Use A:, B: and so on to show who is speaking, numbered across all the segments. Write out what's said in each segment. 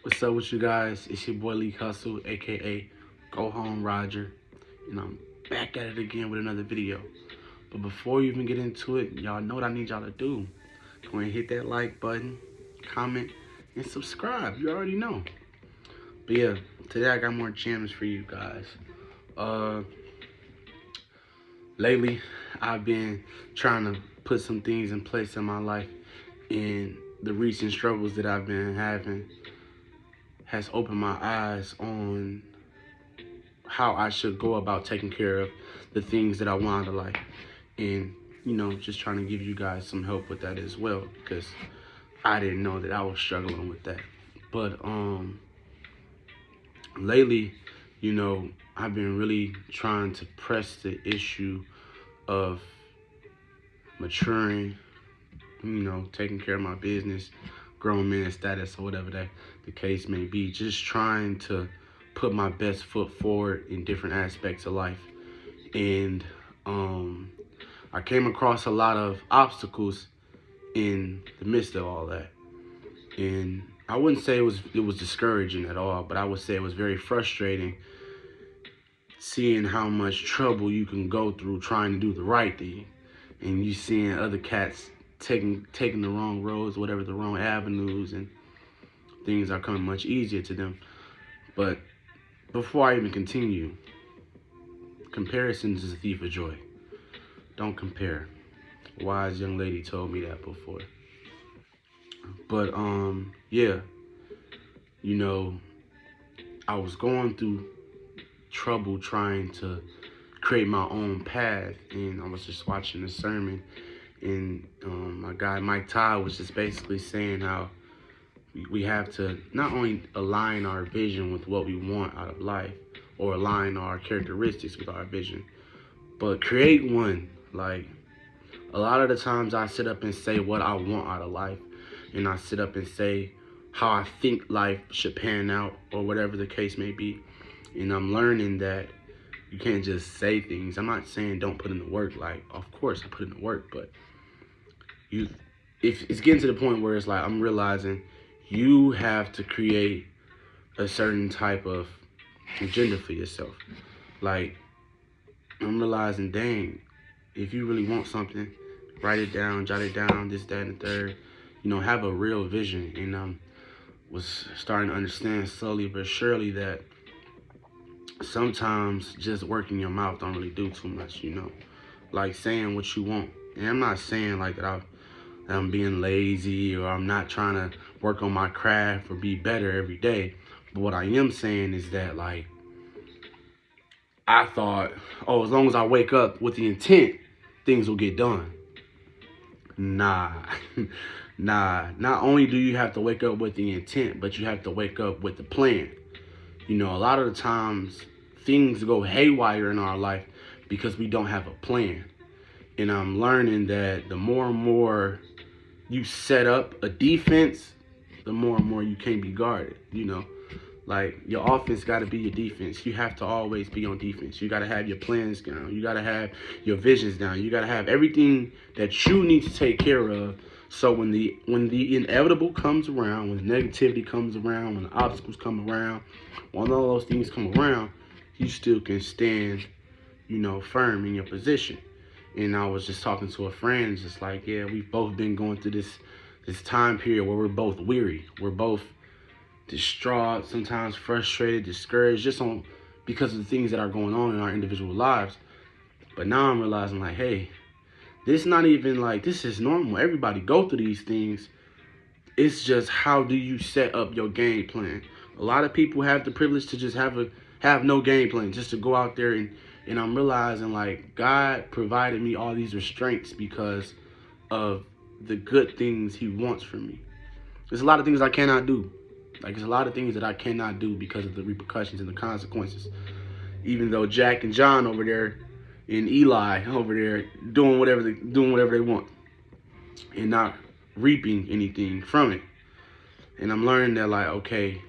A: What's up with you guys? It's your boy Lee Hustle, aka Go Home Roger, and I'm back at it again with another video. But before you even get into it, y'all know what I need y'all to do. Go ahead and hit that like button, comment, and subscribe. You already know. But yeah, today I got more gems for you guys. Uh, Lately, I've been trying to put some things in place in my life, and the recent struggles that I've been having has opened my eyes on how I should go about taking care of the things that I want out of life. And, just trying to give you guys some help with that as well, because I didn't know that I was struggling with that. But lately, I've been really trying to press the issue of maturing, taking care of my business, grown man status, or whatever that the case may be. Just trying to put my best foot forward in different aspects of life. And I came across a lot of obstacles in the midst of all that. And I wouldn't say it was discouraging at all, but I would say it was very frustrating seeing how much trouble you can go through trying to do the right thing, and you seeing other cats taking the wrong roads, whatever, the wrong avenues, and things are coming much easier to them. But before I even continue, comparison is a thief of joy. Don't compare. A wise young lady told me that before. But yeah, I was going through trouble trying to create my own path, and I was just watching a sermon, and my guy Mike Todd was just basically saying how we have to not only align our vision with what we want out of life, or align our characteristics with our vision, but create one. Like, a lot of the times I sit up and say what I want out of life, and I sit up and say how I think life should pan out, or whatever the case may be. And I'm learning that you can't just say things. I'm not saying don't put in the work. Like, of course I put in the work, but if it's getting to the point where it's like I'm realizing you have to create a certain type of agenda for yourself. Like, I'm realizing, dang, if you really want something, write it down, jot it down, this, that, and the third. Have a real vision. And was starting to understand slowly but surely that sometimes just working your mouth don't really do too much. Like saying what you want. And I'm not saying like that I'm being lazy, or I'm not trying to work on my craft or be better every day. But what I am saying is that, like, I thought, oh, as long as I wake up with the intent, things will get done. Nah. Nah. Not only do you have to wake up with the intent, but you have to wake up with the plan. A lot of the times things go haywire in our life because we don't have a plan. And I'm learning that the more and more you set up a defense, the more and more you can't be guarded. Like, your offense got to be your defense. You have to always be on defense. You got to have your plans down. You got to have your visions down. You got to have everything that you need to take care of. So when the inevitable comes around, when negativity comes around, when the obstacles come around, when all those things come around, you still can stand, firm in your position. And I was just talking to a friend, just like, yeah, we've both been going through this time period where we're both weary. We're both distraught, sometimes frustrated, discouraged, because of the things that are going on in our individual lives. But now I'm realizing, like, hey, this is normal. Everybody go through these things. It's just, how do you set up your game plan? A lot of people have the privilege to just have no game plan, just to go out there, and I'm realizing, like, God provided me all these restraints because of the good things he wants from me. There's a lot of things I cannot do. Like, there's a lot of things that I cannot do because of the repercussions and the consequences. Even though Jack and John over there and Eli over there doing whatever they want and not reaping anything from it. And I'm learning that, like, okay,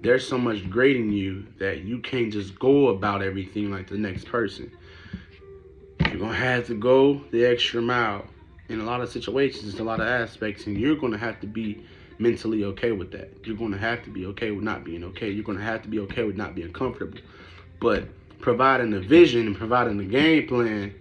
A: there's so much great in you that you can't just go about everything like the next person. You're going to have to go the extra mile in a lot of situations, in a lot of aspects, and you're going to have to be mentally okay with that. You're going to have to be okay with not being okay. You're going to have to be okay with not being comfortable. But providing the vision and providing the game plan,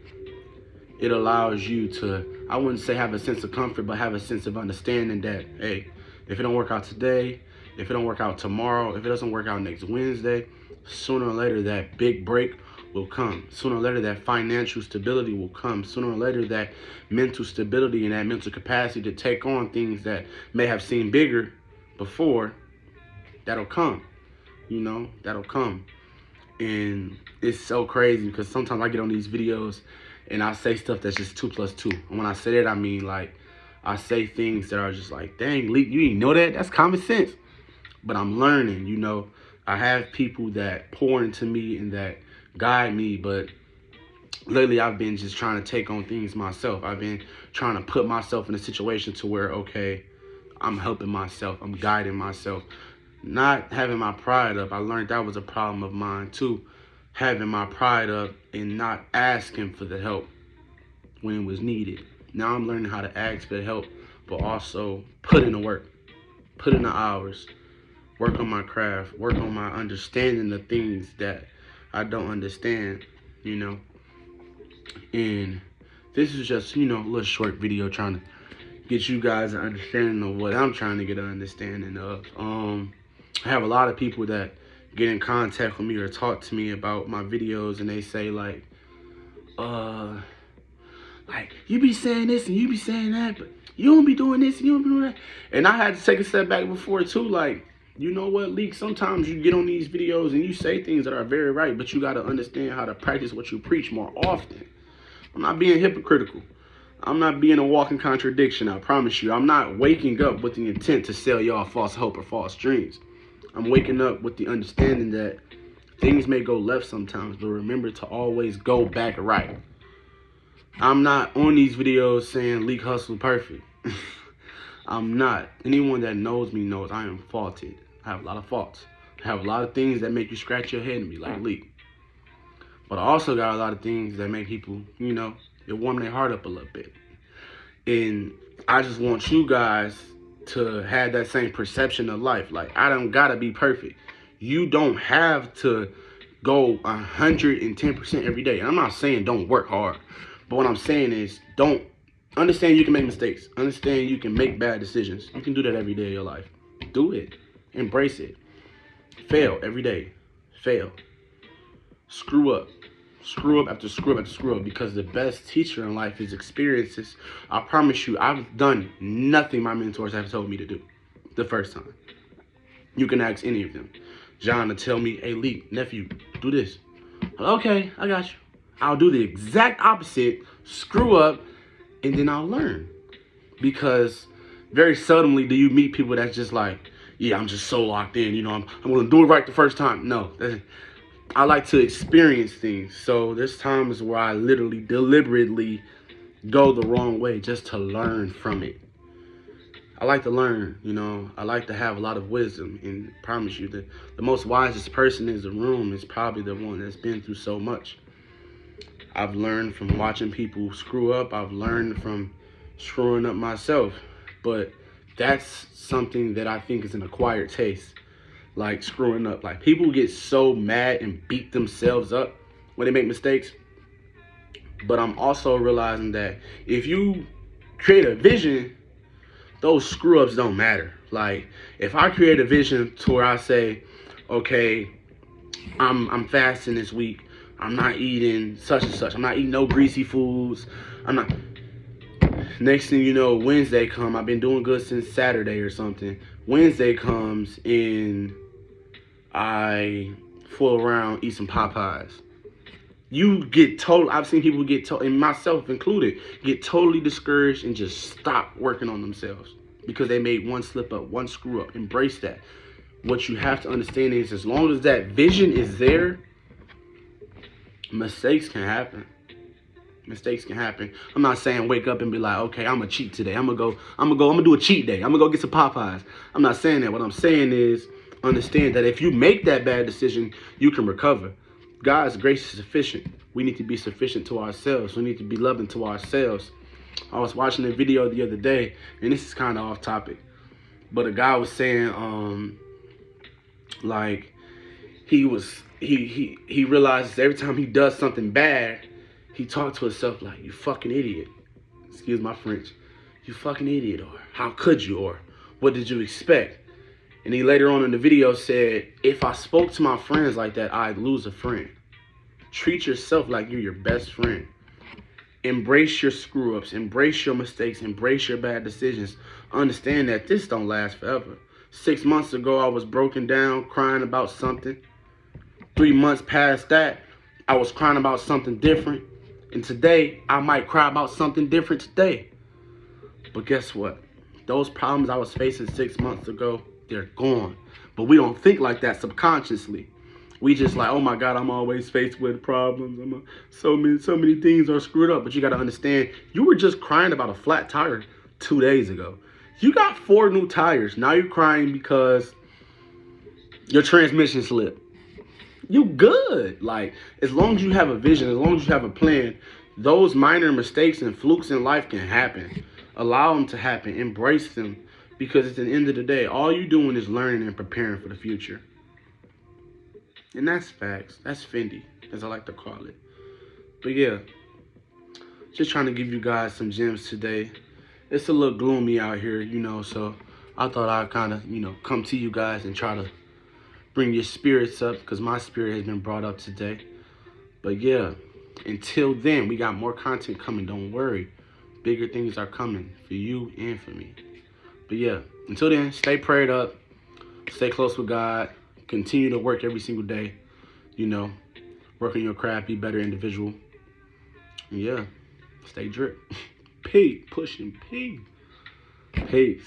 A: it allows you to, I wouldn't say have a sense of comfort, but have a sense of understanding that, hey, if it don't work out today, if it don't work out tomorrow, if it doesn't work out next Wednesday, sooner or later that big break will come. Sooner or later that financial stability will come. Sooner or later that mental stability and that mental capacity to take on things that may have seemed bigger before, that'll come. You know, that'll come. And it's so crazy because sometimes I get on these videos and I say stuff that's just 2 + 2. And when I say that, I mean, like, I say things that are just like, dang, Leak, you didn't know that? That's common sense. But I'm learning, you know. I have people that pour into me and that guide me, but lately I've been just trying to take on things myself. I've been trying to put myself in a situation to where, okay, I'm helping myself, I'm guiding myself. Not having my pride up. I learned that was a problem of mine too. Having my pride up and not asking for the help when it was needed. Now I'm learning how to ask for help, but also put in the work, put in the hours, work on my craft, work on my understanding the things that I don't understand, you know. And this is just, you know, a little short video trying to get you guys an understanding of what I'm trying to get an understanding of. I have a lot of people that get in contact with me or talk to me about my videos, and they say like you be saying this and you be saying that, but you don't be doing this and you don't be doing that. And I had to take a step back before too, like, you know what, Leak, sometimes you get on these videos and you say things that are very right, but you got to understand how to practice what you preach more often. I'm not being hypocritical. I'm not being a walking contradiction, I promise you. I'm not waking up with the intent to sell y'all false hope or false dreams. I'm waking up with the understanding that things may go left sometimes, but remember to always go back right. I'm not on these videos saying Leak hustle perfect. I'm not. Anyone that knows me knows I am faulted. I have a lot of faults. I have a lot of things that make you scratch your head and be like, Leak. But I also got a lot of things that make people, you know, it warm their heart up a little bit. And I just want you guys to have that same perception of life. Like, I don't gotta be perfect. You don't have to go 110% every day. And I'm not saying don't work hard. But what I'm saying is don't understand you can make mistakes. Understand you can make bad decisions. You can do that every day of your life. Do it. Embrace it. Fail every day. Fail. Screw up. Screw up after screw up after screw up, because the best teacher in life is experiences. I promise you, I've done nothing my mentors have told me to do the first time. You can ask any of them. John will tell me, hey, Leak, nephew, do this. Okay, I got you. I'll do the exact opposite, screw up, and then I'll learn. Because very seldomly do you meet people that's just like, yeah, I'm just so locked in, you know, I'm going to do it right the first time. No, I like to experience things. So there's times where I literally deliberately go the wrong way just to learn from it. I like to learn, you know. I like to have a lot of wisdom. And I promise you that the most wisest person in the room is probably the one that's been through so much. I've learned from watching people screw up. I've learned from screwing up myself. But that's something that I think is an acquired taste. Like screwing up. Like, people get so mad and beat themselves up when they make mistakes. But I'm also realizing that if you create a vision, those screw ups don't matter. Like, if I create a vision to where I say, okay, I'm fasting this week. I'm not eating such and such. I'm not eating no greasy foods. I'm not. Next thing you know, Wednesday come. I've been doing good since Saturday or something. Wednesday comes and I fool around, eat some Popeyes. You get total. I've seen people get and myself included, get totally discouraged and just stop working on themselves because they made one slip up, one screw up. Embrace that. What you have to understand is, as long as that vision is there, mistakes can happen. Mistakes can happen. I'm not saying wake up and be like, okay, I'm gonna cheat today. I'm gonna do a cheat day. I'm gonna go get some Popeyes. I'm not saying that. What I'm saying is, understand that if you make that bad decision, you can recover. God's grace is sufficient. We need to be sufficient to ourselves. We need to be loving to ourselves. I was watching a video the other day, and this is kind of off topic, But a guy was saying, like he realizes every time he does something bad, he talks to himself like, "You fucking idiot." Excuse my French. "You fucking idiot," or "How could you?" or "What did you expect?" And he later on in the video said, "If I spoke to my friends like that, I'd lose a friend." Treat yourself like you're your best friend. Embrace your screw-ups. Embrace your mistakes. Embrace your bad decisions. Understand that this don't last forever. 6 months ago, I was broken down, crying about something. 3 months past that, I was crying about something different. And today, I might cry about something different today. But guess what? Those problems I was facing 6 months ago, they're gone. But we don't think like that subconsciously. We just like, oh my God, I'm always faced with problems. So many things are screwed up. But you got to understand, you were just crying about a flat tire 2 days ago. You got 4 new tires. Now you're crying because your transmission slipped. You good. Like, as long as you have a vision, as long as you have a plan, those minor mistakes and flukes in life can happen. Allow them to happen. Embrace them. Because at the end of the day, all you're doing is learning and preparing for the future. And that's facts. That's Fendi, as I like to call it. But yeah, just trying to give you guys some gems today. It's a little gloomy out here, so I thought I'd kind of, come to you guys and try to bring your spirits up, because my spirit has been brought up today. But yeah, until then, we got more content coming. Don't worry. Bigger things are coming for you and for me. But yeah, until then, stay prayed up. Stay close with God. Continue to work every single day. Work on your craft. Be a better individual. And yeah, stay drip. Peace. Pushing P. Peace.